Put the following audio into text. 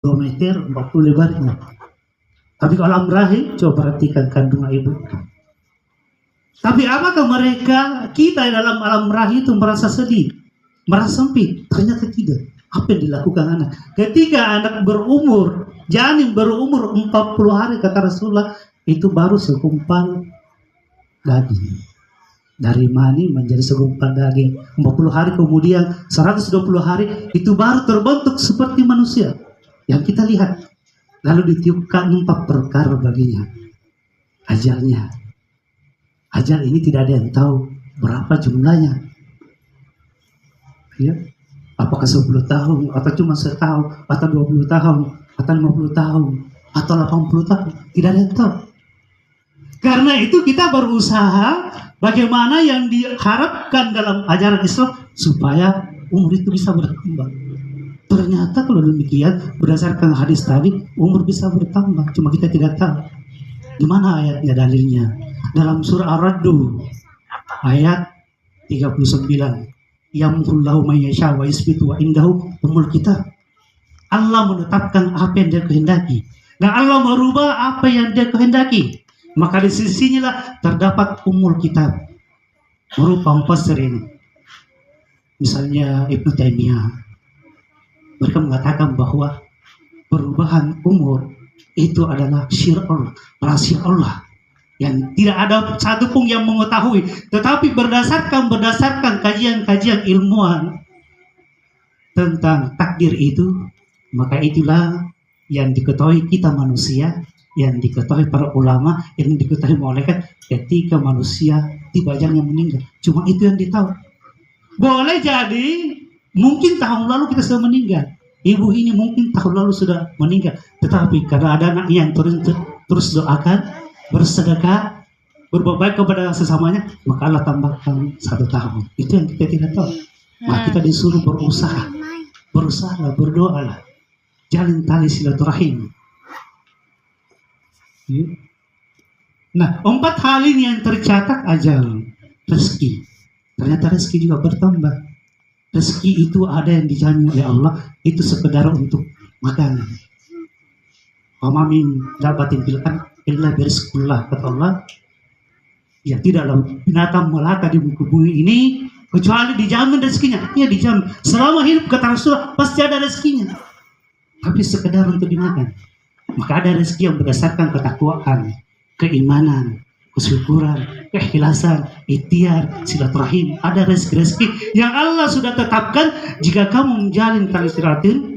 2 meter 40 lebarnya. Tapi kalau alam rahim, coba perhatikan kandungan ibu. Tapi apakah kita dalam alam rahim itu merasa sedih, merasa sempit? Ternyata tidak. Apa yang dilakukan anak? Ketika anak berumur, janin berumur 40 hari, kata Rasulullah, itu baru segumpal daging. Dari mani menjadi segumpal daging. 40 hari kemudian, 120 hari, itu baru terbentuk seperti manusia. Yang kita lihat. Lalu ditiupkan 4 perkara baginya. Ajalnya. Ajal ini tidak ada yang tahu berapa jumlahnya. Ya. Apakah 10 tahun, atau cuma setahun, atau 20 tahun, atau 50 tahun, atau 80 tahun. Tidak ada yang tahu. Karena itu kita berusaha bagaimana yang diharapkan dalam ajaran Islam supaya umur itu bisa berkembang. Ternyata kalau demikian, berdasarkan hadis tadi, umur bisa bertambah. Cuma kita tidak tahu. Gimana ayatnya, dalilnya? Dalam surah Ar-Raddu, ayat 39. Yamhullahu may yasha wa yusbitu wa indahu ummul kitab. Allah menetapkan apa yang dia kehendaki. Dan Allah merubah apa yang dia kehendaki. Maka di sisinya terdapat ummul kitab. Berupa mufassir ini. Misalnya Ibnu Taimiyah. Mereka mengatakan bahwa perubahan umur itu adalah syiar Allah, rahasia Allah yang tidak ada satupun yang mengetahui. Tetapi berdasarkan kajian-kajian ilmuwan tentang takdir itu, maka itulah yang diketahui kita manusia, yang diketahui para ulama, yang diketahui malaikat ketika manusia tiba ajalnya meninggal. Cuma itu yang ditahu. Boleh jadi mungkin tahun lalu kita sudah meninggal. Ibu ini mungkin tahun lalu sudah meninggal. Tetapi karena ada anaknya yang terus doakan, bersedekah, berbuat baik kepada sesamanya, maka Allah tambahkan 1 tahun. Itu yang kita tidak tahu. Maka kita disuruh berusaha. Berusaha, berdoalah. Jalin tali silaturahim. Nah, 4 hal ini yang tercatat ajal. Rezeki. Ternyata rezeki juga bertambah. Rezeki itu ada yang dijamin oleh Allah, itu sekedar untuk makan. Amamin dapatin bilkan illa birizqillah, kata Allah. Ya, tidaklah binatang melata di muka bumi ini kecuali dijamin rezekinya. Ya, dijamin. Selama hidup, kata Rasulullah, pasti ada rezekinya. Tapi sekedar untuk dimakan. Maka ada rezeki yang berdasarkan ketakwaan, keimanan, kesyukuran, keikhlasan, ikhtiar, silaturahim. Ada rezeki yang Allah sudah tetapkan jika kamu menjalin tali silaturahim